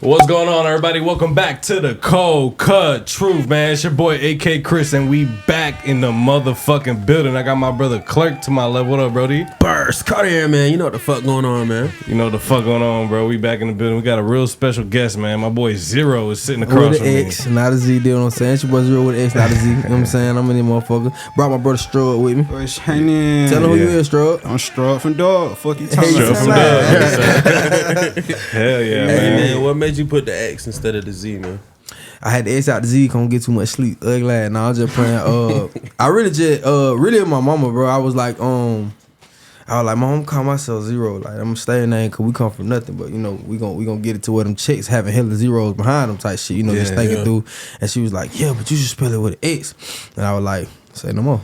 What's going on, everybody? Welcome back to the Cold Cut Truth, man. It's your boy AK Chris, and we back in the motherfucking building. I got my brother Clerk to my left. What up, Brody? Burst, Cartier, man. You know what the fuck going on, man. You know what the fuck going on, bro. We back in the building. We got a real special guest, man. My boy Zero is sitting across with from an me. X, not a Z, deal what I'm saying? It's your boy Zero with an X, not a Z. You know what I'm saying? I'm in there, motherfucker. Brought my brother Strud with me. What's happening? Tell him who you is, Strud. I'm Strud from Dog. Fuck you talking Strud about? from Dog. Hell yeah, Hey, man. man, what made you put the X instead of the Z, man? I had the X out the Z, couldn't get too much sleep. Ugly ass. Nah, I was just playing. I really just, really my mama, bro. I was like, Mom, call myself Zero. Like, I'm staying there because we come from nothing, but, you know, we gonna get it to where them chicks having hella zeros behind them type shit, you know, just thinking through. And she was like, yeah, but you should spell it with an X. And I was like, say no more.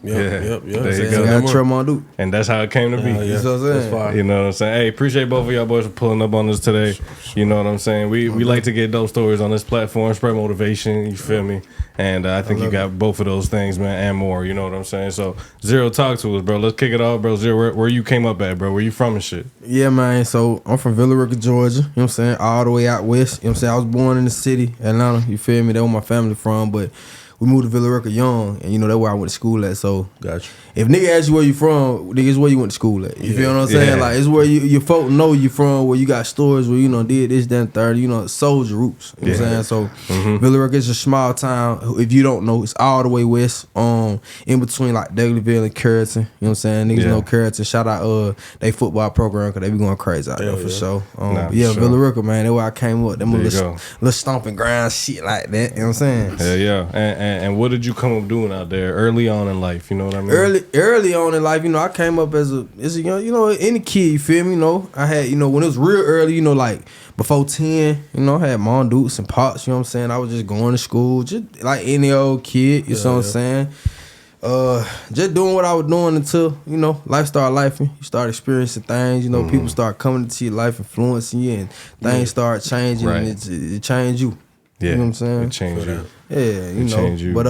Yep. There you You go. gotta trim on dude. And that's how it came to be. You know what I'm saying? That's fine. You know what I'm saying? Hey, appreciate both of y'all boys for pulling up on us today. You know what I'm saying? We like to get dope stories on this platform, spread motivation, you feel me? And I think you got both of those things, man, and more, you know what I'm saying? So, Zero, talk to us, bro. Let's kick it off, bro. Zero, where you came up at, bro? Where you from and shit? Yeah, man. So I'm from Villa Rica, Georgia. You know what I'm saying? All the way out west. You know what I'm saying? I was born in the city, Atlanta. You feel me? That's where my family from. But we moved to Villa Rica young, and you know that's where I went to school at. So Gotcha. if nigga ask you where you from, nigga, it's where you went to school at. You feel what I'm saying? Yeah. Like it's where your folk know you from, where you got stories where you know did this, that, and third. You know, soldier roots. You know what I'm saying? So Villa Rica is a small town. If you don't know, it's all the way west. In between like Douglasville and Carrollton. You know what I'm saying? Niggas know Carrollton. Shout out they football program because they be going crazy out there for sure. Nah, But yeah, for sure. Villa Rica, man. That's where I came up. Them There you little stomping ground shit like that. You know what I'm saying? Hell yeah. And what did you come up doing out there early on in life? You know what I mean? Early on in life, you know, I came up as a young, you know, any kid, you feel me? You know, I had, you know, when it was real early, you know, like before 10, you know, I had mom, dukes, and pops, you know what I'm saying? I was just going to school, just like any old kid, you know what I'm saying? Just doing what I was doing until, you know, life started lifing. You start experiencing things, you know, people start coming into your life, influencing you, and things start changing, Right. and it changed you. Yeah. You know what I'm saying? It changed you. Yeah, you know. changed you, but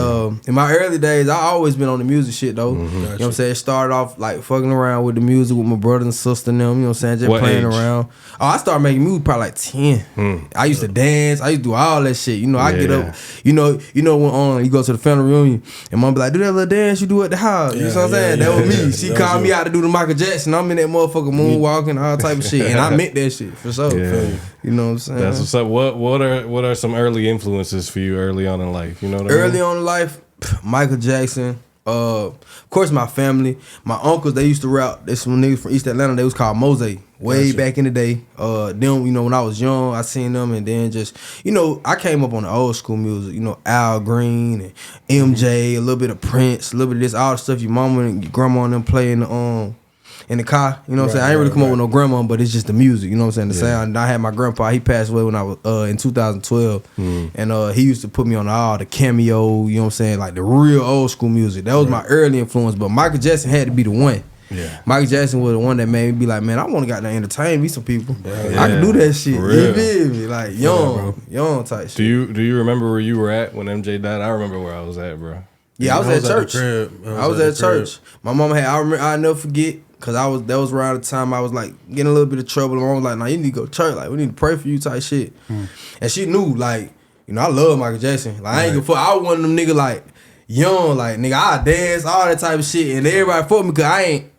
in my early days, I always been on the music shit though. Mm-hmm. You know what I'm saying? It started off like fucking around with the music with my brother and sister and them, you know what I'm saying? Just What playing age? around. Oh, I started making music probably like 10. I used to dance, I used to do all that shit. You know, I get Yeah. up, you know when you go to the family reunion and mom be like, do that little dance you do at the house. You know what I'm saying? That was me. She That called was me out to do the Michael Jackson. I'm in that motherfucker moonwalking, all type of shit. And I meant that shit for sure. Yeah. You know what I'm saying? That's what's up. What are some early influences for you early on in life? You know what I mean? Early on in life, Michael Jackson. Of course, my family, my uncles, they used to rap. There's some niggas from East Atlanta. They was called Mose. Way back in the day. Them, you know, when I was young, I seen them, and then just, you know, I came up on the old school music. You know, Al Green and MJ, a little bit of Prince, a little bit of this, all the stuff your mama and your grandma and them play in the car. You know what I'm saying? I ain't really come up with no grandma, but it's just the music. You know what I'm saying? The sound. I had my grandpa. He passed away when I was in 2012, and he used to put me on all the Cameo. You know what I'm saying? Like the real old school music. That was my early influence. But Michael Jackson had to be the one. Yeah. Michael Jackson was the one that made me be like, man, I want to goddamn entertain me some people. Yeah. I can do that shit. For real. You feel me? Like young type shit. Do you remember where you were at when MJ died? I remember where I was at, bro. Yeah, I was at the church. crib. I was at church. My mama had. I'll never forget because that was around the time I was like getting a little bit of trouble. And I was like, "Nah, you need to go to church. Like, we need to pray for you," type shit. And she knew, like, you know, I love Michael Jackson. Like, I ain't give a fuck. I was one of them nigga like young, like nigga, I dance all that type of shit, and everybody fuck me because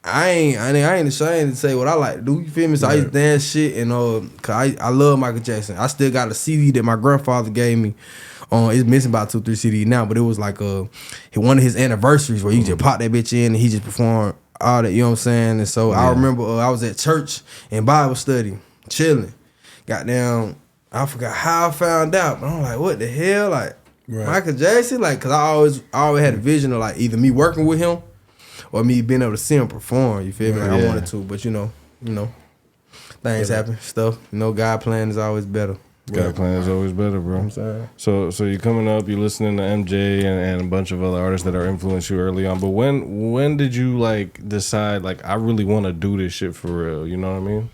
I ain't ashamed to say what I like to do. You feel me? So I used to dance shit, and cause I love Michael Jackson. I still got a CD that my grandfather gave me. It's missing about 2-3 CDs now, but it was like one of his anniversaries where you just pop that bitch in and he just performed all that, you know what I'm saying? And so I remember I was at church in Bible study, chilling. Goddamn, I forgot how I found out, but I'm like, what the hell? Like, Michael Jackson? Like, cause I always had a vision of like either me working with him or me being able to see him perform, you feel me? Like, I wanted to, but you know, things happen, stuff. You know, God plan is always better. God plan is always better, bro. I'm sorry. So you're coming up, you're listening to MJ and a bunch of other artists that are influencing you early on. But when did you like decide like I really want to do this shit for real? You know what I mean?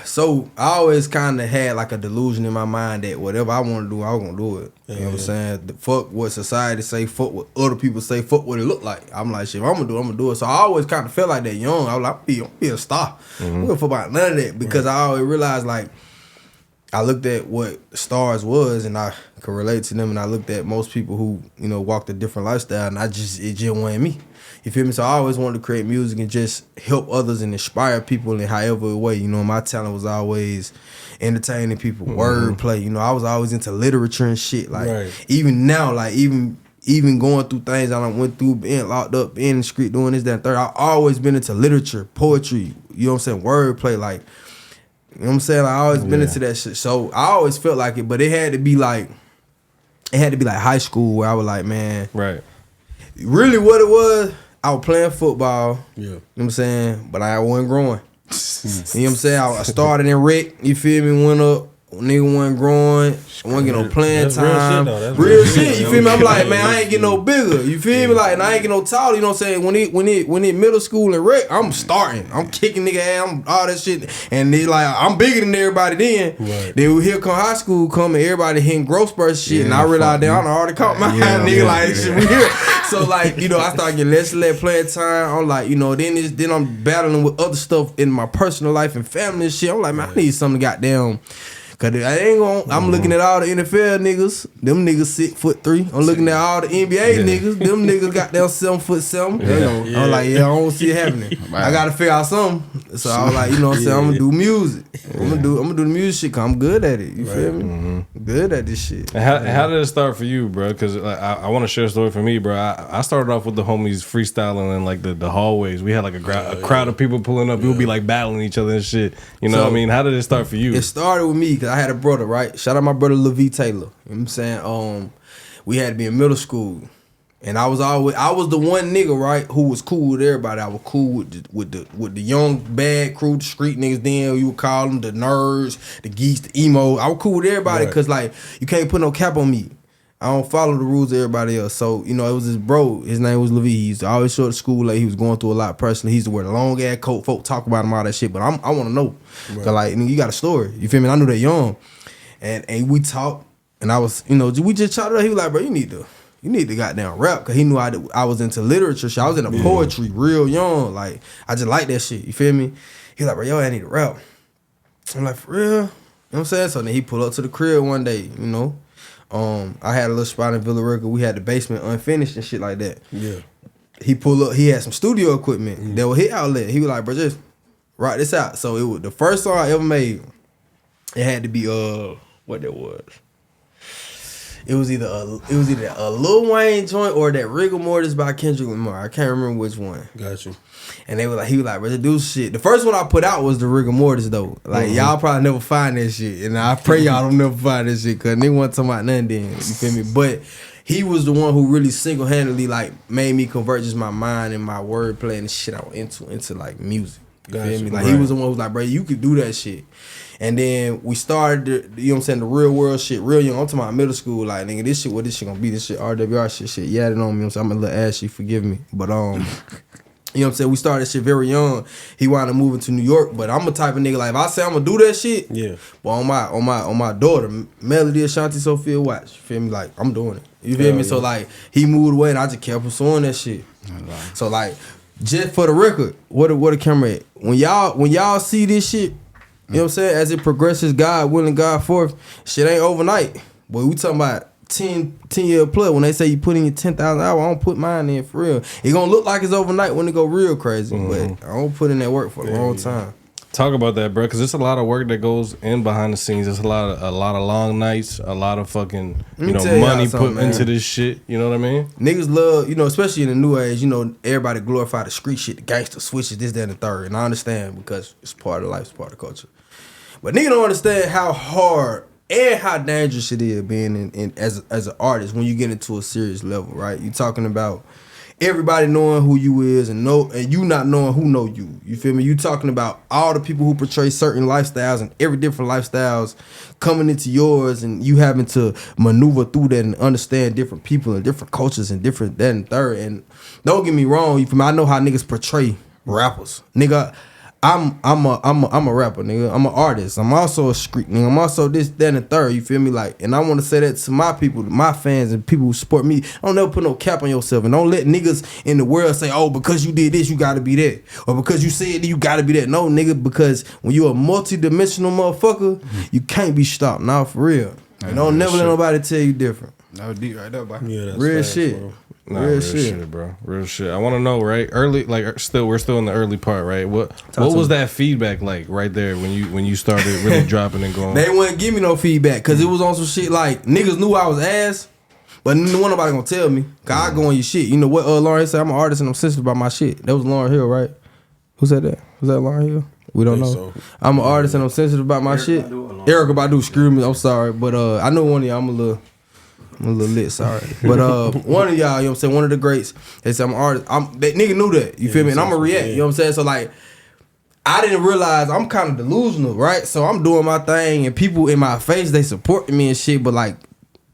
So I always kind of had like a delusion in my mind that whatever I want to do, I was gonna do it. You know what I'm saying? Fuck what society say, fuck what other people say, fuck what it look like. I'm like, shit, if I'm gonna do it. So I always kind of felt like that young. I was like, I'm gonna be a star. I'm gonna fuck about none of that because I always realized like I looked at what stars was, and I could relate to them. And I looked at most people who, you know, walked a different lifestyle, and it just wasn't me. You feel me? So I always wanted to create music and just help others and inspire people in however way. You know, my talent was always entertaining people, wordplay. You know, I was always into literature and shit. Like even now, like even going through things I done went through, being locked up, being in the street, doing this, that, and third. I always been into literature, poetry. You know what I'm saying? Wordplay, like. You know what I'm saying? Like, I always been into that shit. So I always felt like it, but it had to be like high school where I was like, man. Right. Really what it was, I was playing football. Yeah. You know what I'm saying? But I wasn't growing. You know what I'm saying? I started in rec, you feel me, went up. Nigga wasn't growing, wasn't getting no playing time. Real shit, you feel me? I'm like, man, I ain't getting no bigger. You feel me? Like, and I ain't getting no taller. You know what I'm saying? When it middle school and rec, I'm starting. I'm kicking nigga ass. I'm all that shit. And they like, I'm bigger than everybody then. Right. Then here come high school and everybody hitting growth spurt shit. And I realized that I done already caught my nigga like shit we here. So like, you know, I started getting less and less playing time. I'm like, you know, then I'm battling with other stuff in my personal life and family and shit. I'm like, man, I need something goddamn. Cause I ain't gonna. I'm looking at all the NFL niggas. Them niggas 6'3". I'm looking at all the NBA niggas. Them niggas got them 7'7". I'm like, I don't see it happening. I gotta figure out something. So I was like, you know what I'm saying? I'm gonna do music. I'm gonna do the music shit. Cause I'm good at it. You feel me? Good at this shit. And how did it start for you, bro? Cause like, I want to share a story for me, bro. I started off with the homies freestyling in like the hallways. We had like a crowd of people pulling up. We would be like battling each other and shit. You know what I mean? How did it start for you? It started with me. I had a brother, right? Shout out my brother LaVie Taylor. You know what I'm saying? We had to be in middle school. And I was the one nigga, right, who was cool with everybody. I was cool with the young bad crew, the street niggas then, you would call them, the nerds, the geeks, the emo. I was cool with everybody because like you can't put no cap on me. I don't follow the rules of everybody else. So, you know, it was his bro. His name was LaVie. He used to always show up to school like he was going through a lot personally. He used to wear the long ass coat. Folk talk about him, all that shit. But I want to know. Cause like, you got a story. You feel me? I knew that young. And we talked. And I was, you know, we just chopped it up. He was like, bro, you need to goddamn rap. Cause he knew I was into literature shit. I was into poetry real young. Like, I just like that shit. You feel me? He was like, bro, yo, I need to rap. I'm like, for real? You know what I'm saying? So then he pulled up to the crib one day, you know. I had a little spot in Villa Rica. We had the basement unfinished and shit like that. Yeah. He pulled up. He had some studio equipment that was his outlet. He was like, bro, just rock this out. So it was the first song I ever made. It had to be what that was. It was either a Lil Wayne joint or that Rigor Mortis by Kendrick Lamar. I can't remember which one. Got you. And he was like, bro, do shit. The first one I put out was the Rigor Mortis though. Like y'all probably never find that shit, and I pray y'all don't never find that shit because they wasn't talking about nothing then. You feel me? But he was the one who really single handedly like made me convert just my mind and my wordplay and shit I was into like music. You feel me? Like he was the one who was like, bro, you could do that shit. And then we started, you know what I'm saying, the real world shit, real young. I'm talking about middle school, like, nigga, this shit, what this shit gonna be? This shit, RWR shit, yeah, it on me. I'm a little ashy, forgive me. But, you know what I'm saying, we started shit very young. He wanted to move into New York, but I'm a type of nigga, like, if I say I'm gonna do that shit, but on my daughter, Melody Ashanti Sophia Watts, you feel me? Like, I'm doing it. You feel me? So, like, he moved away, and I just kept pursuing that shit. So, like, just for the record, what a camera at? When y'all see this shit, you know what I'm saying? As it progresses, God willing, God forth, shit ain't overnight. Boy, we talking about 10 year plus. When they say you put in your 10,000 hours, I don't put mine in for real. It gonna look like it's overnight when it go real crazy, but I don't put in that work for a long time. Talk about that, bro, because it's a lot of work that goes in behind the scenes. It's a lot of long nights, a lot of fucking money put into this shit. You know what I mean? Niggas love, you know, especially in the new age. You know, everybody glorify the street shit, the gangster switches, this, that, and the third. And I understand because it's part of life, it's part of culture. But nigga don't understand how hard and how dangerous it is being in as an artist when you get into a serious level, right? You talking about everybody knowing who you is and you not knowing who know you. You feel me? You talking about all the people who portray certain lifestyles and every different lifestyles coming into yours and you having to maneuver through that and understand different people and different cultures and different that and third. And don't get me wrong, you feel me? I know how niggas portray rappers. Nigga, I'm a rapper, nigga. I'm an artist. I'm also a street nigga. I'm also this, that, and the third. You feel me? Like, and I want to say that to my people, my fans, and people who support me. Don't never put no cap on yourself, and don't let niggas in the world say, "Oh, because you did this, you gotta be that," or because you said you gotta be that. No, nigga, because when you a multi-dimensional motherfucker, you can't be stopped. Nah, for real. And don't never let nobody tell you different. That was deep right there, boy. Yeah, that's Real facts, shit. bro. Nah, Real real shit. shit, bro. Real shit. I want to know, right? Early, like, we're still in the early part, right? What to was me. that feedback like right there when you started really dropping and going? They wouldn't give me no feedback because it was on some shit like niggas knew I was ass, but no one nobody gonna tell me. Cause I go on your shit. You know what Lauren said? I'm an artist and I'm sensitive about my shit. That was Lauren Hill, right? Who said that? Was that Lauren Hill? We don't know. So. I'm an artist and I'm sensitive about my shit. Erica Badu, screw me. I'm sorry, but I know one of y'all. I'm a little lit, sorry. But one of y'all, you know what I'm saying, one of the greats, they said I'm an artist. That nigga knew that. You feel me? And I'm gonna react. You know what I'm saying? So like, I didn't realize I'm kind of delusional, right? So I'm doing my thing and people in my face, they supporting me and shit, but like,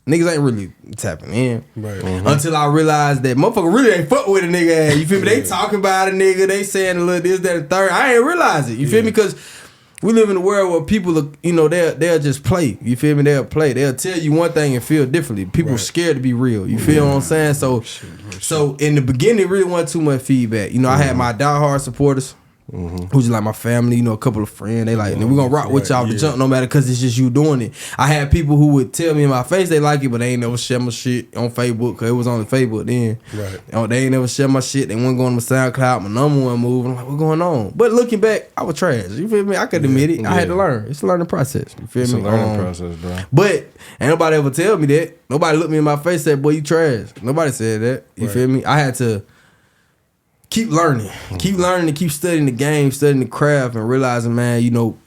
niggas ain't really tapping in. Right. Until I realized that motherfucker really ain't fuck with a nigga. You feel me? They talking about a nigga, they saying a little this, that, and third. I ain't realize it. You feel me? Because we live in a world where people, are, you know, they'll just play. You feel me? They'll play. They'll tell you one thing and feel differently. People scared to be real. You feel what I'm saying? So in the beginning, it really wasn't too much feedback. You know, I had my diehard supporters. Who's like my family, you know, a couple of friends. They like, we're gonna rock with y'all the jump no matter, because it's just you doing it. I had people who would tell me in my face they like it, but they ain't never share my shit on Facebook, because it was on the Facebook then. Right. You know, they ain't never share my shit. They wasn't going to my SoundCloud. My number one move. I'm like, what's going on? But looking back, I was trash. You feel me? I could admit it. I had to learn. It's a learning process. You feel It's me? a learning process, bro. But ain't nobody ever tell me that. Nobody looked me in my face and said, boy, you trash. Nobody said that. You feel me? I had to keep learning and keep studying the game, studying the craft, and realizing, man, you know,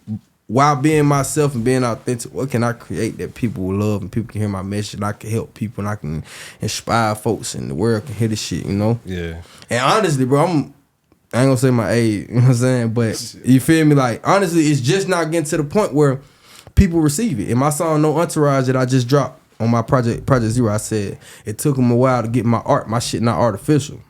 while being myself and being authentic, what can I create that people will love and people can hear my message and I can help people and I can inspire folks and the world can hear this shit, you know? Yeah. And honestly, bro, I ain't gonna say my age, you know what I'm saying? But you feel me? Like, honestly, it's just not getting to the point where people receive it. In my song No Entourage that I just dropped on my Project Zero, I said it took them a while to get my shit not artificial.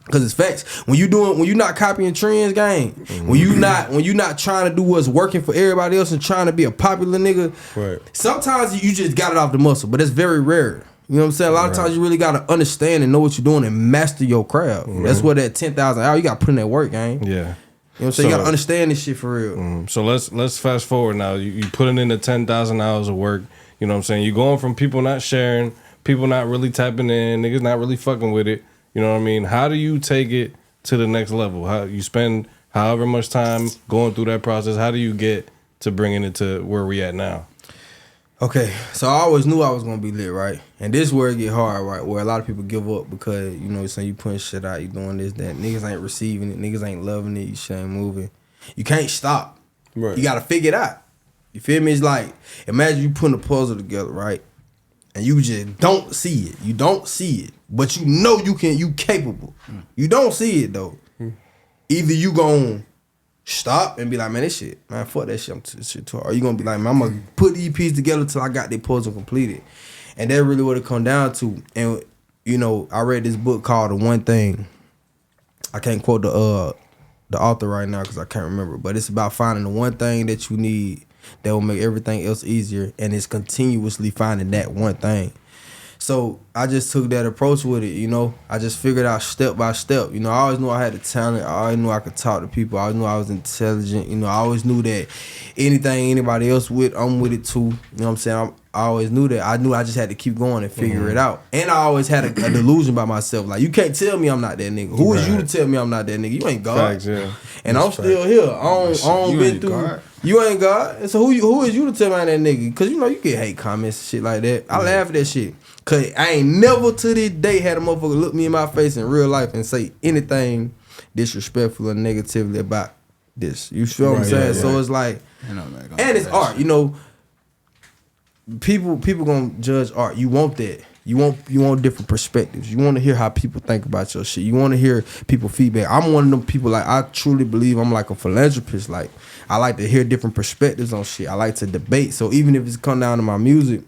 Cause it's facts. When you not copying trends, gang. When you not trying to do what's working for everybody else and trying to be a popular nigga. Right. Sometimes you just got it off the muscle, but it's very rare. You know what I'm saying? A lot of times you really gotta understand and know what you're doing and master your craft. That's where that 10,000 hours, you gotta put in that work, gang. Yeah. You know what I'm saying? You gotta understand this shit for real. So let's fast forward now. You putting in the 10,000 hours of work. You know what I'm saying? You're going from people not sharing, people not really tapping in, niggas not really fucking with it. You know what I mean? How do you take it to the next level? How you spend however much time going through that process? How do you get to bringing it to where we at now? Okay, so I always knew I was gonna be lit, right? And this is where it get hard, right? Where a lot of people give up because, you know, saying you putting shit out, you doing this, that. Niggas ain't receiving it, niggas ain't loving it, you shit ain't moving. You can't stop. Right. You gotta figure it out. You feel me? It's like, imagine you putting a puzzle together, right? And you just don't see it. You don't see it. But you know you capable. You don't see it though. Either you gon' stop and be like, man, this shit, man, fuck that shit, I'm too hard. Or you gonna be like, man, I'm gonna put these pieces together till I got the puzzle completed. And that's really what it come down to. And you know, I read this book called The One Thing. I can't quote the author right now because I can't remember, but it's about finding the one thing that you need that will make everything else easier, and it's continuously finding that one thing. So I just took that approach with it, you know. I just figured out step by step. You know, I always knew I had the talent. I always knew I could talk to people. I always knew I was intelligent. You know, I always knew that anything anybody else with, I'm with it too. You know what I'm saying? I always knew that. I knew I just had to keep going and figure it out. And I always had a delusion by myself. Like, you can't tell me I'm not that nigga. Who is you to tell me I'm not that nigga? You ain't God. Facts, yeah. And I'm still here. I don't been through. God. You ain't God. And so who is you to tell me I'm that nigga? Because, you know, you get hate comments and shit like that. I laugh at that shit. Because I ain't never to this day had a motherfucker look me in my face in real life and say anything disrespectful or negatively about this. You feel what I'm saying? Yeah. So it's like, and it's art, you know. People gonna judge art. You want that. You want different perspectives. You want to hear how people think about your shit. You want to hear people feedback. I'm one of them people, like, I truly believe I'm like a philanthropist. Like, I like to hear different perspectives on shit. I like to debate. So even if it's come down to my music,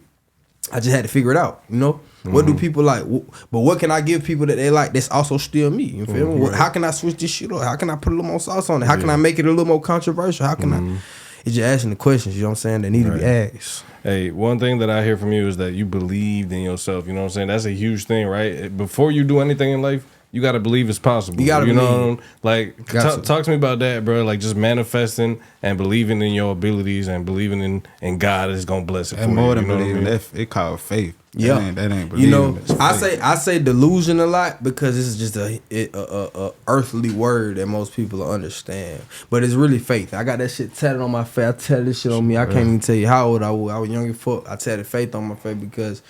I just had to figure it out, you know? What do people like? But what can I give people that they like that's also still me? You feel me? How can I switch this shit up? How can I put a little more sauce on it? How can I make it a little more controversial? How can I? It's just asking the questions, you know what I'm saying, that need to be asked. Hey, one thing that I hear from you is that you believed in yourself. You know what I'm saying? That's a huge thing, right? Before you do anything in life, you got to believe it's possible. You got to know believe. what I'm, like, talk to me about that, bro. Like, just manifesting and believing in your abilities and believing in God is going to bless it for And you. more than You know what I believing, mean? it called faith. Yeah, that ain't you believing. know, That's faith. I say delusion a lot because this is just a earthly word that most people don't understand, but it's really faith. I got that shit tatted on my face. I tatted this shit on me. I can't even tell you how old I was. I was young as fuck. I tatted faith on my face because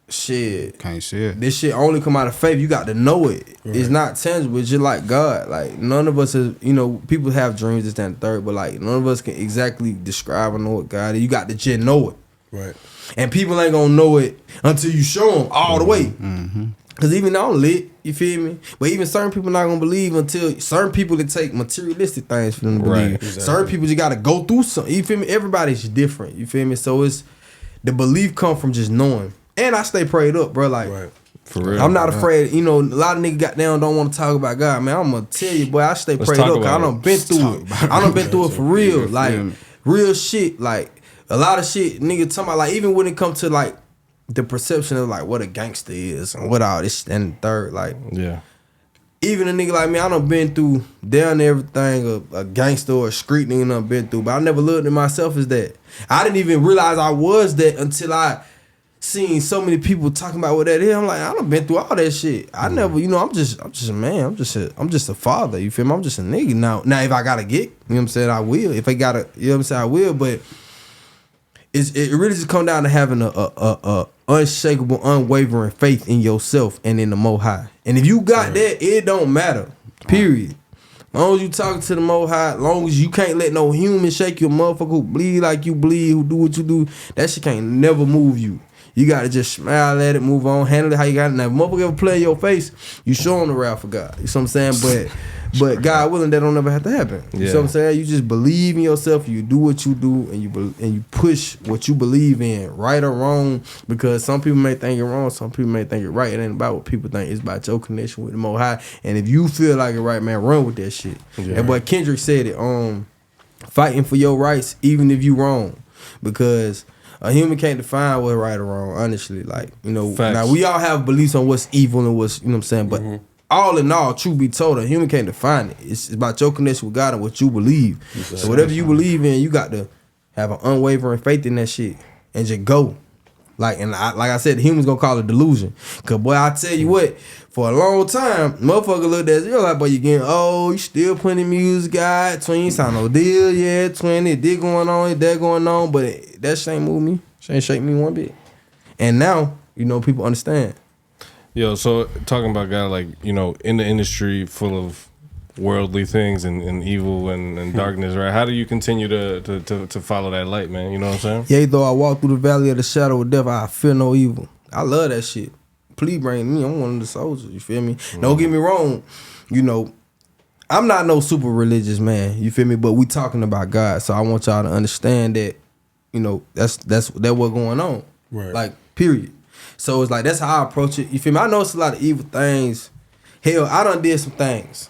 shit. Can't see it. This shit only come out of faith. You got to know it. Right. It's not tangible. It's just like God. Like none of us is, you know, people have dreams, this, that, and third, but like none of us can exactly describe or know what God is. You got to just know it. Right. And people ain't gonna know it until you show them all the way. Cause even though I'm lit, you feel me? But even certain people not gonna believe until certain people that take materialistic things for them to believe. Right, exactly. Certain people just gotta go through something. You feel me? Everybody's different. You feel me? So it's the belief come from just knowing. And I stay prayed up, bro. Like for real. I'm not afraid. You know, a lot of niggas got down don't want to talk about God, man. I'm gonna tell you, boy. I stay prayed up. Cause I done been through it. I done been through it for real. Like real shit. Like. A lot of shit nigga talking about, like, even when it comes to like the perception of like what a gangster is and what all this and the third, like even a nigga like me, I done been through down everything a gangster or a street nigga done been through, but I never looked at myself as that. I didn't even realize I was that until I seen so many people talking about what that is. I'm like, I done been through all that shit. I never, you know, I'm just a man. I'm just a father. You feel me? I'm just a nigga now. Now if I gotta get, you know what I'm saying, I will. If I gotta, you know what I'm saying, I will. But it really just come down to having a unshakable, unwavering faith in yourself and in the Most High. And if you got that, it don't matter. Period. As long as you talking to the Most High, as long as you can't let no human shake your motherfucker who bleed like you bleed, who do what you do, that shit can't never move you. You gotta just smile at it, move on, handle it how you got it. Now, if motherfucker ever play in your face, you show them the wrath for God. You know what I'm saying? But God willing, that don't ever have to happen. You know what I'm saying? You just believe in yourself, you do what you do, and you push what you believe in, right or wrong, because some people may think it wrong, some people may think it right. It ain't about what people think, it's about your connection with the Most High. And if you feel like it right, man, run with that shit. And but Kendrick said it, fighting for your rights, even if you wrong. Because a human can't define what's right or wrong, honestly. Like, you know, now we all have beliefs on what's evil and what's, you know what I'm saying, but all in all, truth be told, a human can't define it. It's about your connection with God and what you believe. So whatever you believe in, you got to have an unwavering faith in that shit and just go. Like I said, the humans gonna call it delusion. Cause boy, I tell you what, for a long time, motherfucker looked at you like, boy, you getting old, you still putting music out, twin, you sound no deal, yeah, twin, it did going on, that going on, but that shit ain't move me. Shit ain't shake me one bit. And now, you know, people understand. Yo, so talking about God, like, you know, in the industry full of worldly things and evil and darkness, right? How do you continue to follow that light, man? You know what I'm saying? Yea, though I walk through the valley of the shadow of death, I fear no evil. I love that shit. Please bring me. I'm one of the soldiers. You feel me? Don't get me wrong. You know, I'm not no super religious man. You feel me? But we talking about God, so I want y'all to understand that. You know, that's what's going on. Right. Like, period. So it's like that's how I approach it. You feel me? I know it's a lot of evil things. Hell, I done did some things.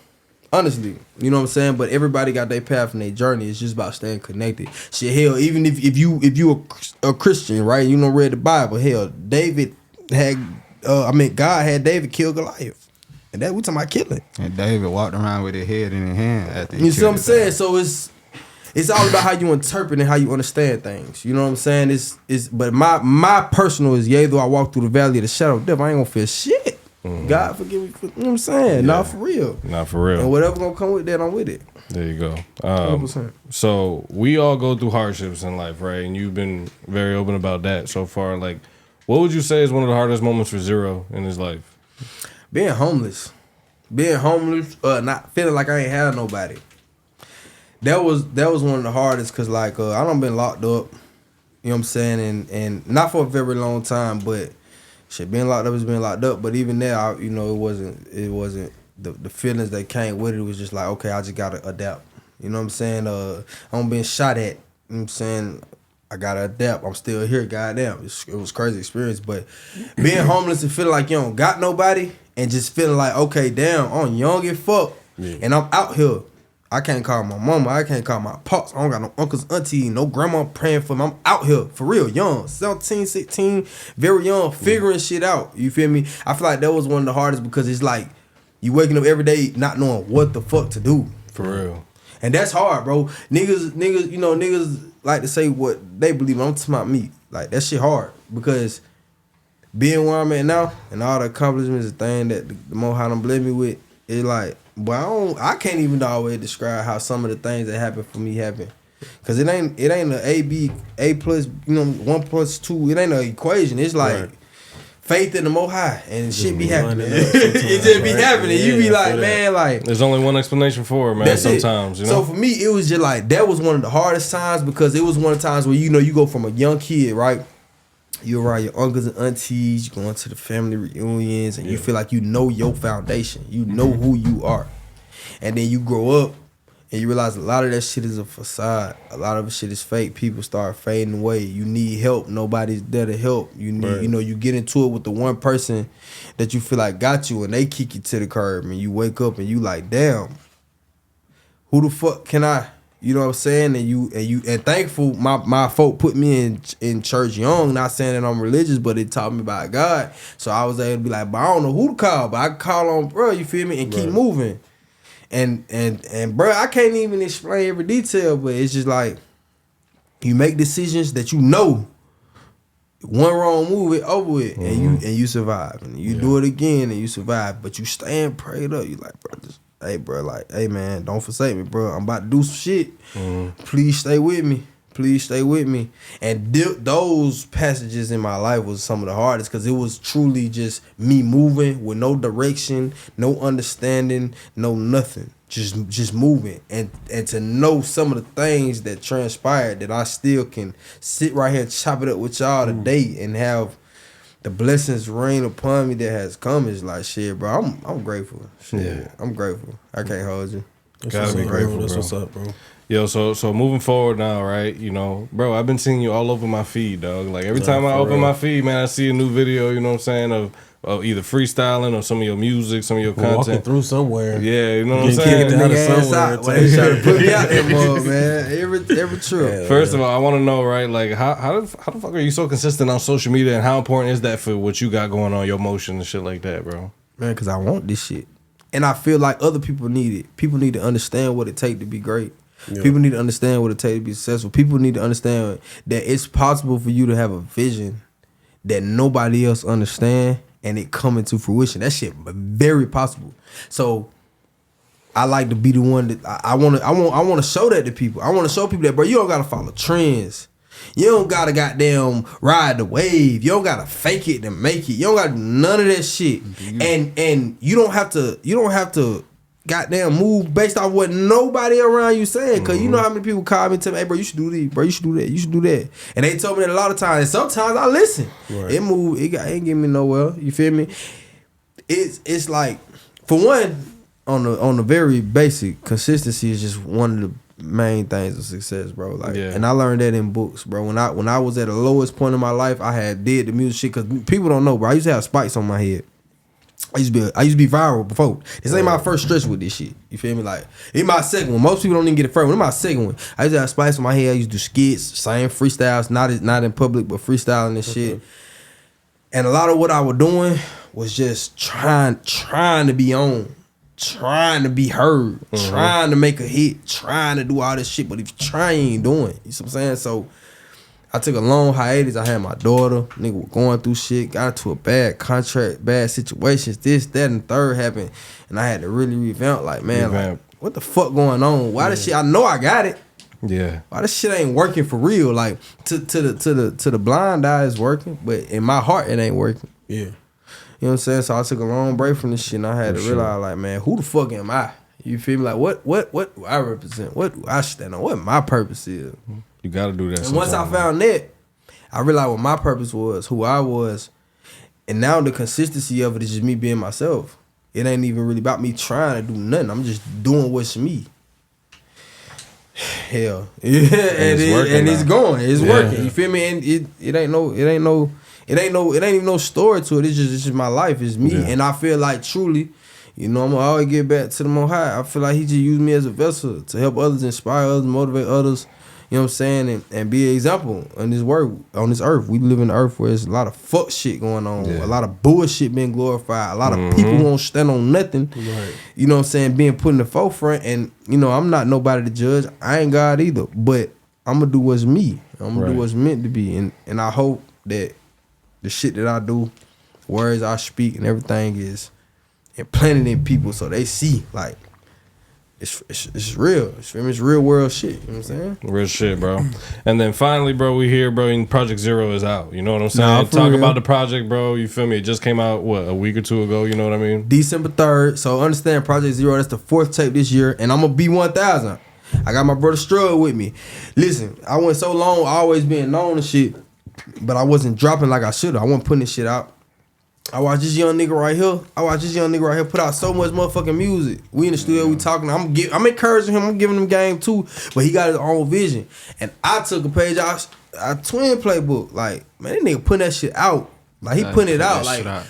Honestly, you know what I'm saying? But everybody got their path and their journey. It's just about staying connected. Shit, hell, even if you a Christian, right? You don't read the Bible. Hell, David had, God had David kill Goliath, and that we talking about killing. And David walked around with his head in his hand after he You see what I'm killed saying? So it's all about how you interpret and how you understand things. You know what I'm saying? But my personal is, yea, though I walk through the valley of the shadow of death, I ain't gonna feel shit. God forgive me for, you know what I'm saying? Yeah. Not for real. Not for real. And whatever gonna come with that, I'm with it. There you go. 100%. So we all go through hardships in life, right? And you've been very open about that so far. Like, what would you say is one of the hardest moments for Zero in his life? Being homeless, not feeling like I ain't had nobody. That was one of the hardest, cause like I done been locked up, you know what I'm saying, and not for a very long time, but shit, being locked up is being locked up. But even there, you know, it wasn't the feelings that came with it. It was just like, okay, I just gotta adapt. You know what I'm saying? I'm being shot at. You know what I'm saying? I gotta adapt. I'm still here. Goddamn, it was crazy experience. But being homeless and feeling like you don't got nobody, and just feeling like, okay, damn, I'm young as fuck, and I'm out here. I can't call my mama. I can't call my pops. I don't got no uncles, auntie, no grandma praying for me. I'm out here for real, young, 17, 16, very young, figuring shit out. You feel me? I feel like that was one of the hardest because it's like you waking up every day not knowing what the fuck to do. For real. And that's hard, bro. Niggas, you know, niggas like to say what they believe. I'm talking about me. Like, that shit hard because being where I'm at now and all the accomplishments and things that the Mohawk done blessed me with, it's like, but I can't even always describe how some of the things that happen for me happen. Cause it ain't A plus, you know, 1 plus 2. It ain't an equation. It's like faith in the Most High and shit be happening. It just be happening. You be like, man, like there's only one explanation for it, man. Sometimes, you know. So for me, it was just like that was one of the hardest times because it was one of the times where you know you go from a young kid, right? You around your uncles and aunties, you going to the family reunions, and you feel like you know your foundation. You know who you are. And then you grow up and you realize a lot of that shit is a facade. A lot of shit is fake. People start fading away. You need help. Nobody's there to help. You need, you know, you get into it with the one person that you feel like got you and they kick you to the curb and you wake up and you like, damn, who the fuck can I? You know what I'm saying? And thankful my folk put me in church young, not saying that I'm religious, but it taught me about God. So I was able to be like, but I don't know who to call, but I can call on bro, you feel me? And keep moving. And bro, I can't even explain every detail, but it's just like you make decisions that you know one wrong move it over with, and you survive. And you do it again and you survive, but you stand prayed up. You like, bro, just, hey, bro, like, hey, man, don't forsake me, bro. I'm about to do some shit. Please stay with me. Please stay with me. And those passages in my life was some of the hardest because it was truly just me moving with no direction, no understanding, no nothing. Just moving. And to know some of the things that transpired that I still can sit right here and chop it up with y'all today and have the blessings rain upon me that has come is like shit, bro. I'm grateful. Shit, yeah. I'm grateful. I can't hold you. Gotta be grateful, bro. That's what's up, bro. Yo, so moving forward now, right? You know, bro, I've been seeing you all over my feed, dog. Like every time I open my feed, man, I see a new video. You know what I'm saying of either freestyling or some of your music, some of your content. Walking through somewhere. Yeah, you know what I'm saying. Get the nigga ass out. When they try to put me out there more, man. Every trip. First of all, I want to know, right? Like, how the fuck are you so consistent on social media, and how important is that for what you got going on, your motion and shit like that, bro? Man, because I want this shit, and I feel like other people need it. People need to understand what it takes to be great. Yeah. People need to understand what it takes to be successful. People need to understand that it's possible for you to have a vision that nobody else understand and it come into fruition. That shit very possible. So I like to be the one that I want to show that to people. I want to show people that, bro, you don't gotta follow trends. You don't gotta goddamn ride the wave. You don't gotta fake it to make it. You don't gotta do none of that shit. And you don't have to goddamn move based off what nobody around you saying. Cause you know how many people call me and tell me, hey bro, you should do this, bro, you should do that, you should do that. And they told me that a lot of times. And sometimes I listen. Right. It ain't getting me nowhere. You feel me? It's like, for one, on the very basic, consistency is just one of the main things of success, bro. Like, and I learned that in books, bro. When I was at the lowest point in my life, I had did the music shit. Cause people don't know, bro. I used to have spikes on my head. I used to be viral before. This ain't my first stretch with this shit. You feel me? Like, it's my second one. Most people don't even get it first one. It's my second one. I used to have spikes on my head. I used to do skits, same freestyles, not in public, but freestyling and shit. And a lot of what I was doing was just trying to be on, trying to be heard, trying to make a hit, trying to do all this shit. But if you try, you ain't doing. You see what I'm saying? So I took a long hiatus. I had my daughter. Nigga was going through shit. Got into a bad contract, bad situations. This, that, and the third happened. And I had to really revamp. Like, man, like, what the fuck going on? Why this shit? I know I got it. Yeah. Why this shit ain't working for real? Like, to the blind eye it's working, but in my heart it ain't working. Yeah. You know what I'm saying? So I took a long break from this shit, and I had to realize, like, man, who the fuck am I? You feel me? Like, what do I represent? What do I stand on? What my purpose is? You gotta do that. And once I found that, I realized what my purpose was, who I was, and now the consistency of it is just me being myself. It ain't even really about me trying to do nothing. I'm just doing what's me. Hell, yeah, and it's going, it's working. You feel me? And it ain't even no story to it. It's just my life. It's me, and I feel like truly, you know, I'm gonna always get back to the Most High. I feel like He just used me as a vessel to help others, inspire others, motivate others. You know what I'm saying? And be an example on this earth. We live in an earth where there's a lot of fuck shit going on. A lot of bullshit being glorified. A lot of people who won't stand on nothing. Right. You know what I'm saying? Being put in the forefront. And, you know, I'm not nobody to judge. I ain't God either. But I'm going to do what's me. I'm going to do what's meant to be. And I hope that the shit that I do, words I speak and everything is implanted in people so they see, like, it's real. It's real world shit. You know what I'm saying? Real shit, bro. And then finally, bro, we here, bro, and Project Zero is out. You know what I'm saying? Nah, Talk real. about the project, bro. You feel me? It just came out, what, a week or two ago? You know what I mean? December 3rd. So understand Project Zero, that's the 4th tape this year. And I'm going to be 1,000. I got my brother Strug with me. Listen, I went so long, always being known and shit, but I wasn't dropping like I should have. I wasn't putting this shit out. I watch this young nigga right here put out so much motherfucking music. We in the studio, we talking. I'm encouraging him. I'm giving him game too, but he got his own vision. And I took a page out Twin playbook. Like, man, that nigga putting that shit out. Like, he putting it out.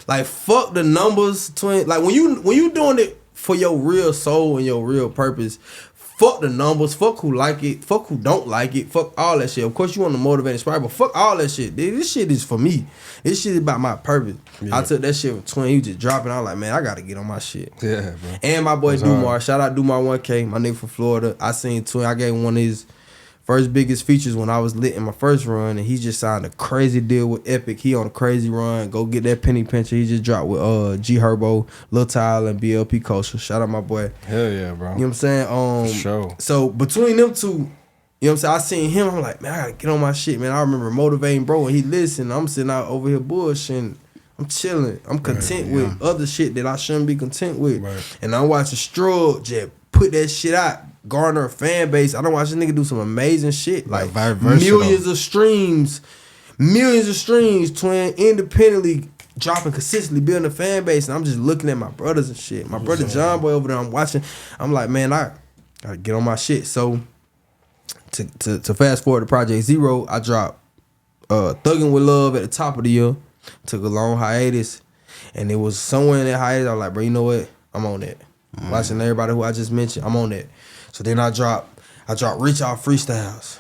Like fuck the numbers, Twin. Like, when you doing it for your real soul and your real purpose, fuck the numbers, fuck who like it, fuck who don't like it, fuck all that shit. Of course you want to motivate and inspire, but fuck all that shit. This shit is for me. This shit is about my purpose. Yeah. I took that shit from Twin, he was just dropping. I was like, man, I gotta get on my shit. Yeah, bro. And my boy Dumar, shout out Dumar 1K, my nigga from Florida. I seen Twin, I gave him one of his first biggest features when I was lit in my first run, and he just signed a crazy deal with Epic. He on a crazy run. Go get that penny pincher. He just dropped with G Herbo, Lil Tyler, and BLP Kosher. Shout out my boy. Hell yeah, bro. You know what I'm saying? For sure. So between them two, you know what I'm saying? I seen him. I'm like, man, I gotta get on my shit, man. I remember motivating bro, and he listened. I'm sitting out over here bullshitting. I'm chilling. I'm content with other shit that I shouldn't be content with. Right. And I'm watching Strug just put that shit out, garner a fan base. I don't watch this nigga do some amazing shit. Like millions of streams, Twin, independently dropping consistently, building a fan base. And I'm just looking at my brothers and shit. My brother John Boy over there, I'm watching. I'm like, man, I gotta get on my shit. So to fast forward to Project Zero, I dropped Thuggin' With Love at the top of the year. Took a long hiatus, and it was somewhere in that hiatus I was like, bro, you know what? I'm on that. Watching everybody who I just mentioned, I'm on that. So then I dropped Reach Out Freestyles.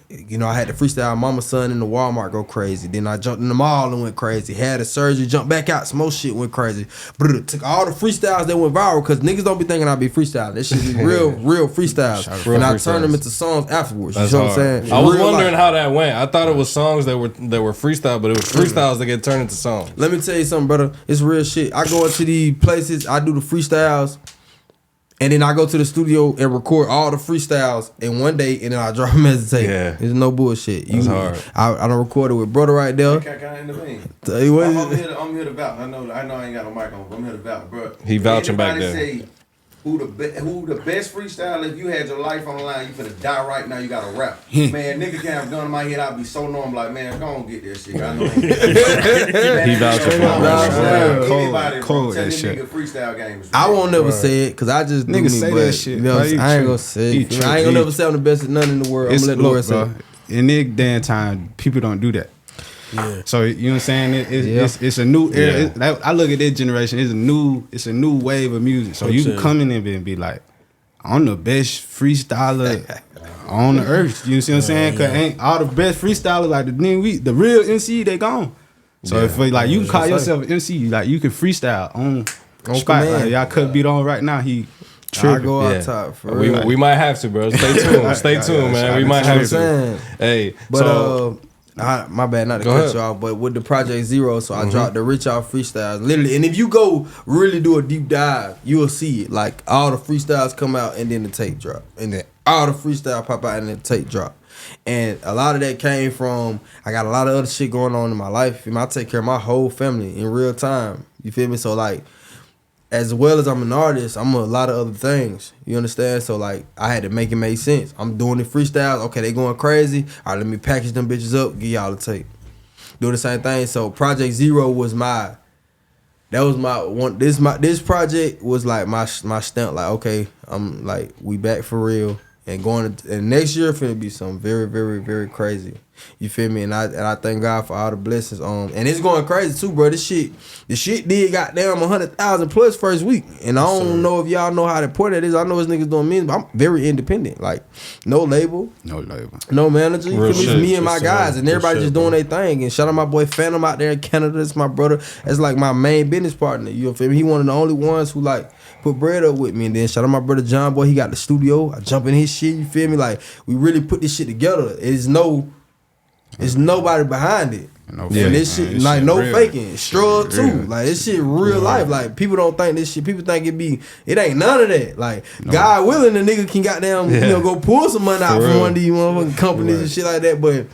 You know, I had the freestyle Mama Son in the Walmart go crazy. Then I jumped in the mall and went crazy. Had a surgery, jumped back out, some more shit went crazy. Took all the freestyles that went viral, because niggas don't be thinking I be freestyling. That shit is real freestyles. And I turned them into songs afterwards. You know what I'm saying? I was wondering how that went. I thought it was songs that were freestyle, but it was freestyles that get turned into songs. Let me tell you something, brother. It's real shit. I go into these places, I do the freestyles, and then I go to the studio and record all the freestyles in one day, and then I drop them as a tape. Yeah. It's no bullshit. That's hard. I don't record it with brother right there. Can I intervene? I'm here to vouch. I know I ain't got no mic on, but I'm here to vouch, bro. He vouching back there. Say who the best freestyle? If you had your life on the line, you finna die right now. You got to rap, man. Nigga can't have a gun in my head. I'd be so normal, like, man, go on get this shit. I know. He vouching for anybody. Cold that shit. Nigga freestyle games. I won't never say it, cause I just niggas say that shit. You know, I ain't gonna say it. I ain't gonna never say I'm the best at nothing in the world. I'm gonna let the word say it. In this damn time, people don't do that. Yeah. So you know what I'm saying? It's a new era. I look at this generation. It's a new wave of music. So you can come in and be like, I'm the best freestyler on the earth. You see what I'm saying? Cause ain't all the best freestylers like the real MC, they gone. So if like you call yourself an MC, like you can freestyle on spot. Like, y'all cut beat on right now. He tripping. I go out top for real. We might have to, bro. Stay tuned. Stay tuned, man. We might have to. Hey, but my bad not to cut you off, but with the Project Zero, so I dropped the Reach Out freestyles, literally. And if you go really do a deep dive, you will see it. Like, all the freestyles come out and then the tape drop, and then all the freestyle pop out and then the tape drop. And a lot of that came from, I got a lot of other shit going on in my life. I take care of my whole family in real time. You feel me? So like, as well as I'm an artist, I'm a lot of other things. You understand? So like, I had to make it make sense. I'm doing the freestyles. Okay, they going crazy. All right, let me package them bitches up. Give y'all the tape. Do the same thing. So Project Zero was my one. This project was like my stunt. Like, okay, I'm like, we back for real. And and next year finna be something very, very, very crazy. You feel me? And I thank God for all the blessings. And it's going crazy too, bro. The shit did goddamn 100,000 plus first week. And I don't know if y'all know how important that is. I know this niggas doing mean, but I'm very independent. Like no label, no manager. You feel me? It's me and my guys, and everybody just doing their thing. And shout out my boy Phantom out there in Canada. That's my brother. That's like my main business partner. You feel me? He one of the only ones who like put bread up with me. And then shout out my brother John Boy. He got the studio. I jump in his shit. You feel me? Like we really put this shit together. It's nobody behind it. And this shit, like no real. Faking. Struggle too. Real. Like this shit real life. Like people don't think this shit. People think it ain't none of that. Like God willing, the nigga can goddamn go pull some money out from one of these motherfucking companies and shit like that. But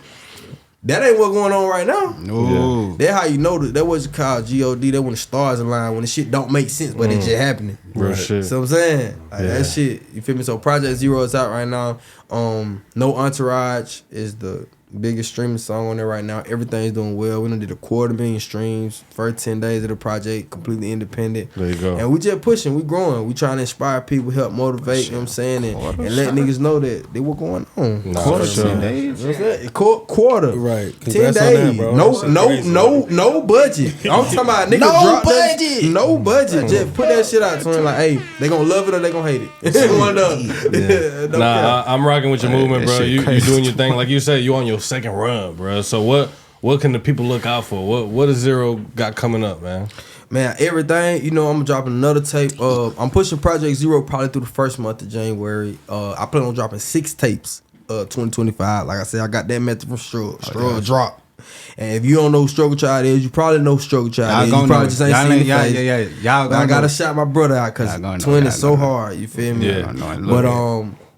that ain't what's going on right now. No. That's how you know that was called G-O-D. That when the stars align, when the shit don't make sense, but it's just happening. Real shit. So I'm saying, like that shit, you feel me? So Project Zero is out right now. No Entourage is the biggest streaming song on there right now. Everything's doing well. We done did 250,000 streams. First 10 days of the project, completely independent. There you go. And we just pushing, we growing. We trying to inspire people, help motivate, you know what I'm saying? And let niggas know that they what going on. Quarter, 10 days. You know what I'm saying? Quarter. Right. 10 days. That, bro. No budget. I'm talking about niggas drop budget. No budget. Just put that shit out to them like, hey, they gonna love it or they gonna hate it. One of them. I'm rocking with your movement, bro. You doing your thing. Like you said, you on your second run, bro. So what can the people look out for? What does Zero got coming up, man? Man, everything. You know, I'm dropping another tape. I'm pushing Project Zero probably through the first month of January. I plan on dropping 6 tapes 2025. Like I said, I got that method from Struggle drop. And if you don't know who Struggle Child is, you probably know who Struggle Child is. You probably just ain't seen the face. Y'all I gotta shout my brother out because Twin is so hard. You feel me? Yeah. But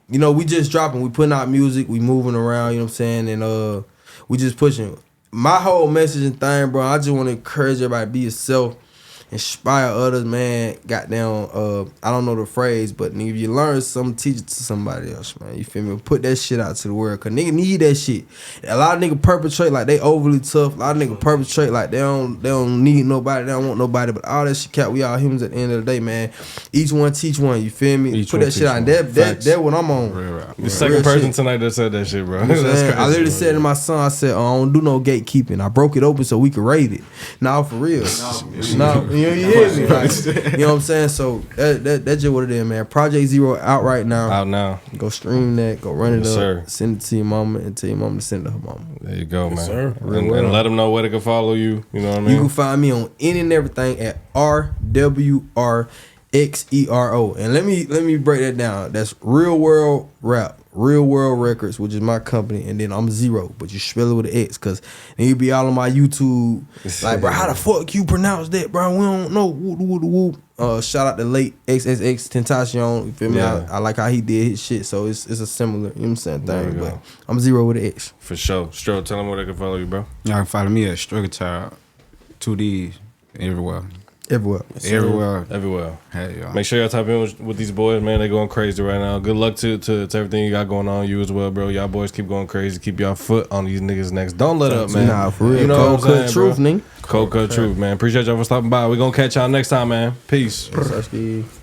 you know, we just dropping. We putting out music. We moving around. You know what I'm saying? And we just pushing. My whole message and thing, bro, I just want to encourage everybody to be yourself. Inspire others, man. Goddamn, I don't know the phrase, but if you learn something, teach it to somebody else, man. You feel me? Put that shit out to the world, cause nigga need that shit. A lot of niggas perpetrate like they overly tough. A lot of niggas perpetrate like they don't need nobody, they don't want nobody. But all that shit, cat, we all humans at the end of the day, man. Each one teach one. You feel me? Put that shit out. That's what I'm on. The second person tonight that said that shit, bro. You know that's crazy, I literally said to my son, I said, I don't do no gatekeeping. I broke it open so we could rate it. Nah, for real. No. You hear me? Like, you know what I'm saying? So that's just what it is, man. Project Zero out right now. Out now. Go stream that. Go run it up. Sir. Send it to your mama and tell your mama to send it to her mama. There you go, man. Sir. And let them know where they can follow you. You know what I mean? You can find me on any and everything at RWRXERO. And let me break that down. That's Real World Rap. Real World Records, which is my company, and then I'm Zero, but you spell it with an X, cause then you be all on my YouTube like, bro, how the fuck you pronounce that, bro? We don't know. Whoop. Shout out to late XXX Tentacion. You feel me? Yeah. I like how he did his shit, so it's a similar, you know what I'm saying, thing. But I'm Zero with an X. For sure. Stro, tell them where they can follow you, bro. Y'all can follow me at Struggle Child, 2Ds, everywhere. Everywhere. Hey, y'all. Make sure y'all tap in with these boys, man. They going crazy right now. Good luck to everything you got going on, you as well, bro. Y'all boys keep going crazy. Keep y'all foot on these niggas' necks. Don't let up, man. Nah, for real. You know Cold what I'm cut truth, nigga. Cold cut truth, man. Appreciate y'all for stopping by. We gonna catch y'all next time, man. Peace. Steve.